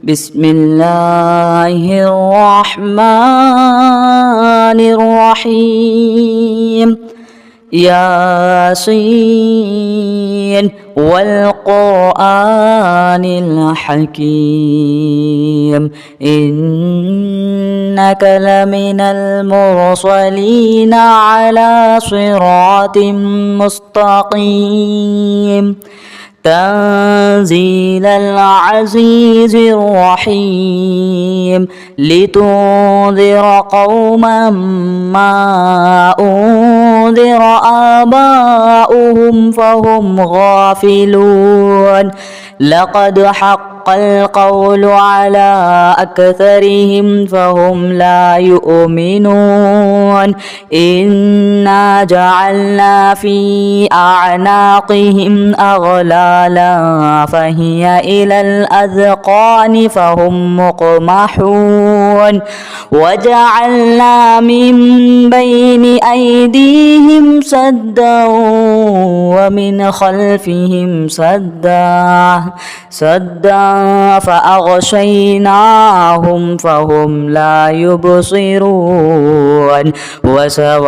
بسم الله الرحمن الرحيم ياسين والقرآن الحكيم إنك لمن المرسلين على صراط مستقيم تنزيل العزيز الرحيم لتنذر قوما ما أنذر آباؤهم فهم غافلون لقد حق القول على أكثرهم فهم لا يؤمنون إنا جعلنا في أعناقهم أغلالا فهي إلى الأذقان فهم مقمحون وجعلنا من بين أيديهم سدا ومن خلفهم سدا فأغشيناهم فهم لا يبصرون وسواء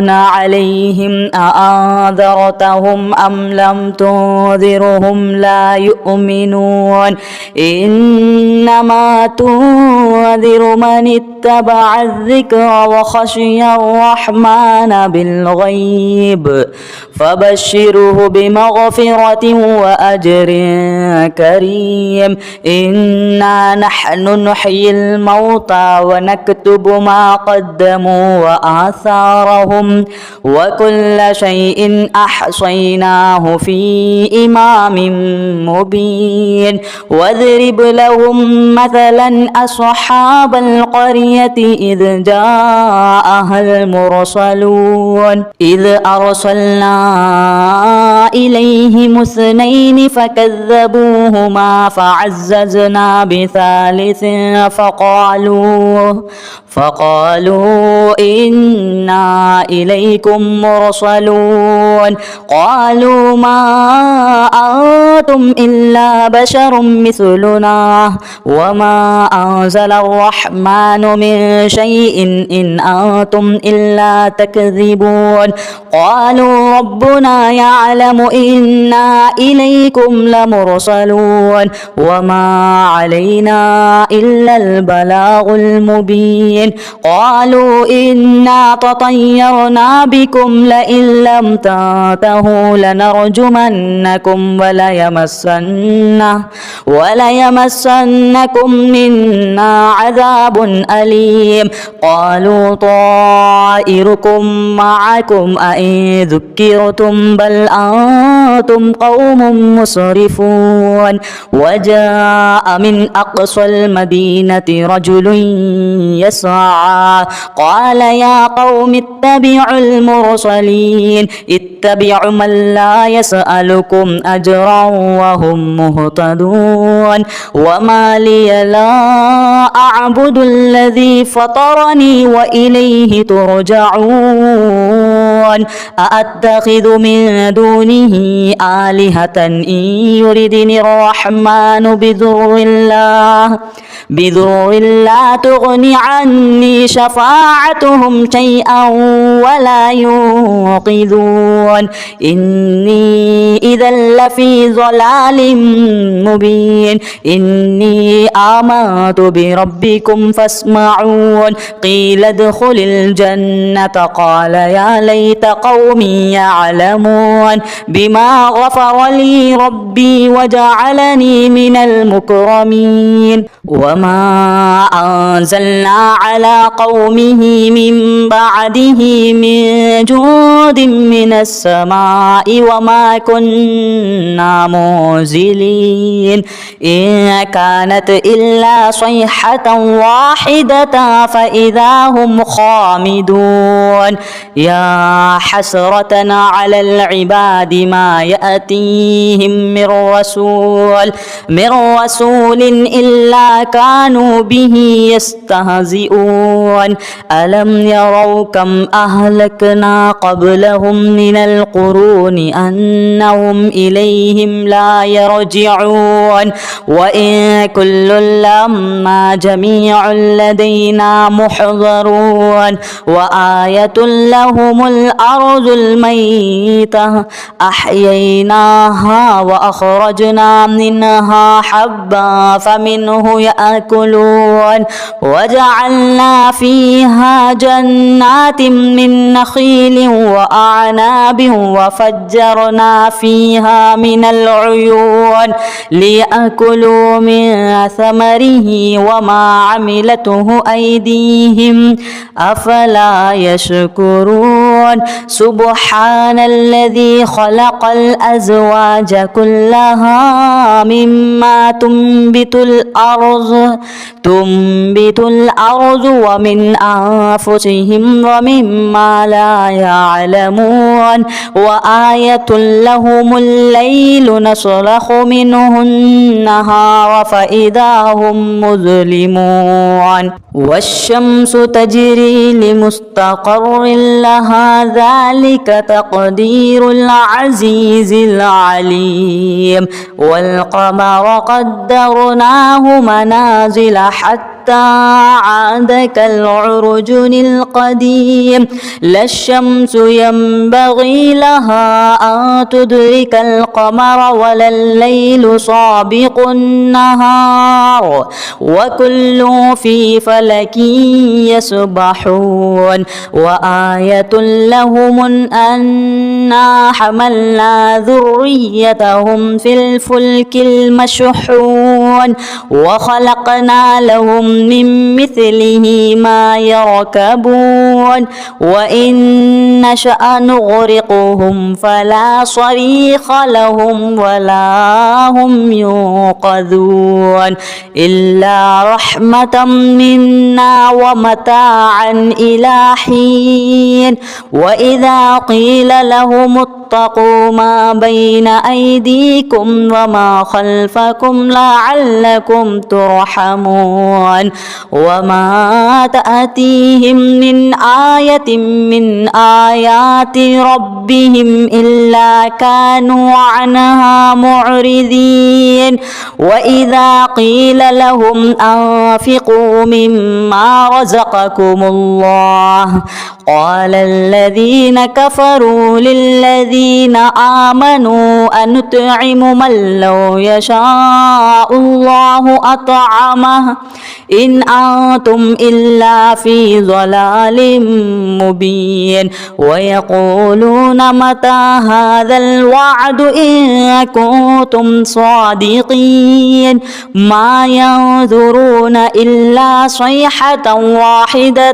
عليهم أأنذرتهم أم لم تنذرهم لا يؤمنون إنما تنذر من اتبع الذكر وخشي الرحمن بالغيب فبشره بمغفرة وأجر كريم إنا نحن نحيي الموتى ونكتب ما قدموا وآثارهم وكل شيء أحصيناه في إمام مبين واضرب لهم مثلا أصحاب القرية إذ جاءها المرسلون إذ أرسلنا إليهم اثنين فكذبوهما فعززنا بثالث فقالوا إنا إليكم مرسلون قالوا ما أنتم إلا بشر مثلنا وما أنزل الرحمن من شيء إن أنتم إلا تكذبون قالوا ربنا يعلم إنا إليكم لمرسلون وما علينا إلا البلاغ المبين قالوا إنا تطيرنا بكم لئن لم تنتهوا لنرجمنكم وليمسنكم منا عذاب أليم قالوا طائركم معكم أئن ذكرتم بل أنتم قوم مسرفون وجاء من أقصى المدينة رجل يسعى قال يا قوم اتبعوا المرسلين اتبعوا من لا يسألكم أجرا وهم مهتدون وما لي لا أعبد الذي فطرني وإليه ترجعون أأتخذ من دونه آلهة إن يردني الرحمن بضر لا تغني عني شفاعتهم شيئا ولا ينقذون إني إذا لفي ضلال مبين إني آمنت بربكم فاسمعون قيل ادخل الجنة قال يا ليت قومي يعلمون بما غفر لي ربي وجعلني من المكرمين وما أنزلنا على قومه من بعده من جود من السماء وما كنا منزلين إن كانت إلا صيحة واحدة بغتة فإذا هم خامدون يا حسرة على العباد ما يأتيهم من رسول إلا كانوا به يستهزئون ألم يروا كم أهلكنا قبلهم من القرون أنهم إليهم لا يرجعون وإن كل لما جميع لدينا محضرون وآية لهم الأرض الميتة أحييناها وأخرجنا منها حبا فمنه يأكلون وجعلنا فيها جنات من نخيل وأعناب وفجرنا فيها من العيون ليأكلوا من ثمره وما عملته أيديهم أفلا يشكرون سبحان الذي خلق الأزواج كلها مما تنبت الأرض ومن أنفسهم ومما لا يعلمون وآية لهم الليل نسلخ منه النهار فإذا هم مظلمون والشمس تجري لمستقر لها ذلك تقدير العزيز العليم والقمر قدرناه منازل حتى عاد كالعرجون القديم لا الشمس ينبغي لها أن تدرك القمر ولا الليل سابق النهار وكل في فلك يسبحون وآية لهم أنا حملنا ذريتهم في الفلك المشحون وخلقنا لهم من مثله ما يركبون وإن نشأ نغرقهم فلا صريخ لهم ولا هم ينقذون إلا رحمة منا ومتاعا إلى حين وإذا قيل لهم اتقوا ما بين أيديكم وما خلفكم لعلكم ترحمون وما تأتيهم من آية من آيات ربهم إلا كانوا عنها معرضين وإذا قيل لهم أنفقوا مما رزقكم الله قال الذين كفروا للذين آمنوا أنطعم من لو يشاء الله أطعمه إن أنتم إلا في ضلال مبين ويقولون متى هذا الوعد إن كنتم صادقين ما ينظرون إلا صيحة واحدة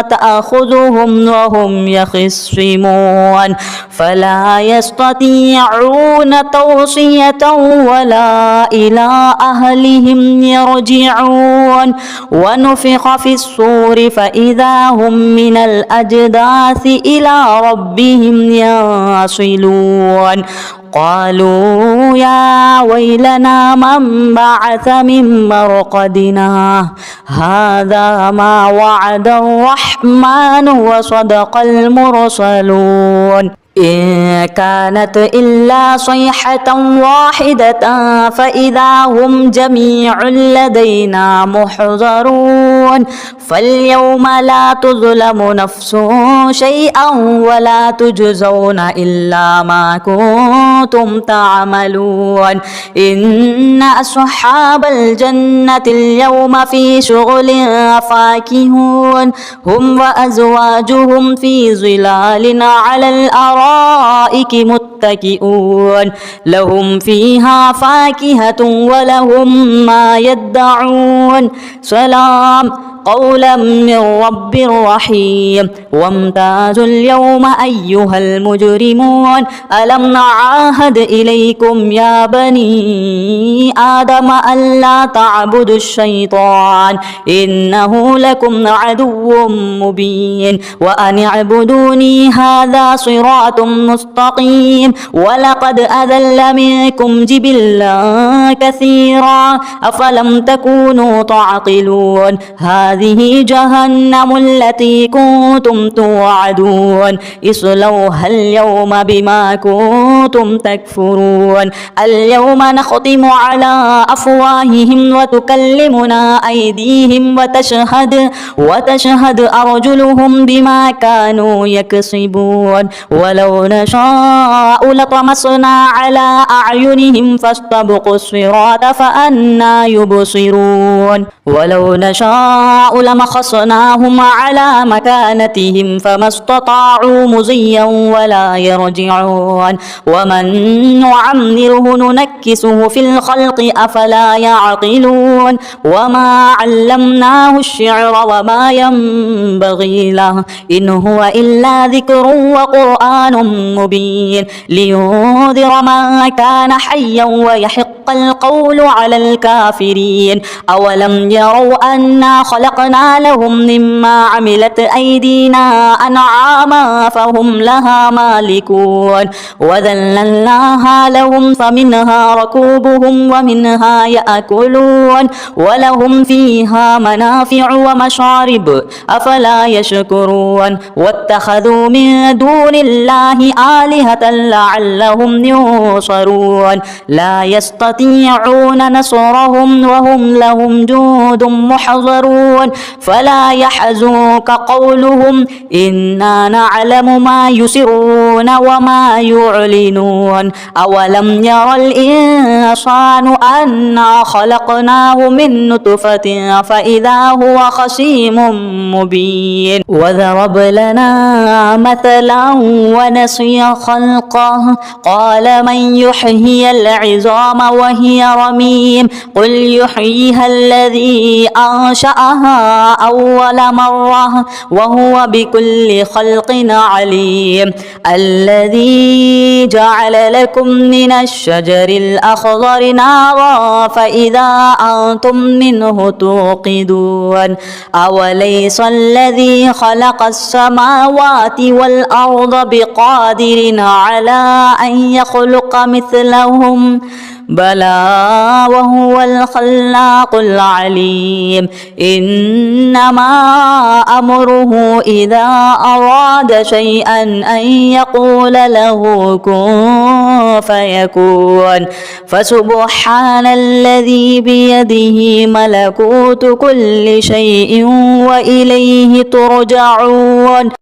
تأخذهم وهم يخصمون فلا يستطيعون توصية ولا إلى أهلهم يرجعون ونفخ في الصور فإذا هم من الأجداث إلى ربهم ينصلون قالوا يا ويلنا من بعث من مرقدنا هذا ما وعد الرحمن وصدق المرسلون إن كانت إلا صيحة واحدة فإذا هم جميع لدينا محضرون فاليوم لا تظلم نفس شيئا ولا تجزون إلا ما كنتم تعملون إن أصحاب الجنة اليوم في شغل فاكهون هم وأزواجهم في ظلال على الأرائك متكئون لهم فيها فاكهة ولهم ما يدعون قولا من رب رحيم وامتازوا اليوم أيها المجرمون ألم نعاهد إليكم يا بني آدم ألا تعبدوا الشيطان إنه لكم عدو مبين وأن اعبدوني هذا صراط مستقيم ولقد أذل منكم جبلا كثيرا أفلم تكونوا تعقلون هذه جهنم التي كنتم توعدون اصلوها اليوم بما كنتم تكفرون اليوم نختم على أفواههم وتكلمنا أيديهم وتشهد أرجلهم بما كانوا يكسبون ولو نشاء لطمسنا على أعينهم فاستبقوا الصراط فأنى يبصرون ولو نشاء لمخصناهم على مكانتهم فما استطاعوا مضيا ولا يرجعون ومن نعمره ننكسه في الخلق أفلا يعقلون وما علمناه الشعر وما ينبغي له إن هو إلا ذكر وقرآن مبين لينذر من كان حيا ويحق القول على الكافرين أولم يروا أنا خلقنا لهم مما عملت أيدينا أنعاما فهم لها مالكون وذللناها لهم فمنها ركوبهم ومنها يأكلون ولهم فيها منافع ومشارب أفلا يشكرون واتخذوا من دون الله آلهة لعلهم ينصرون لا يستطيعون نصرهم وهم لهم جند محضرون فلا يحزنك قولهم إنا نعلم ما يسرون وما يعلنون أولم ير الإنسان أنا خلقناه من نطفة فإذا هو خصيم مبين وضرب لنا مثلا ونسي خلقه قال من يحيي العظام وهي رميم قل يحييها الذي أنشأها أول مرة وهو بكل خلق عليم الذي جعل لكم من الشجر الأخضر نارا فإذا أنتم منه توقدون أوليس الذي خلق السماوات والأرض بقادر على أن يخلق مثلهم بلى وهو الخلاق العليم إنما أمره إذا أراد شيئا أن يقول له كن فيكون فسبحان الذي بيده ملكوت كل شيء وإليه ترجعون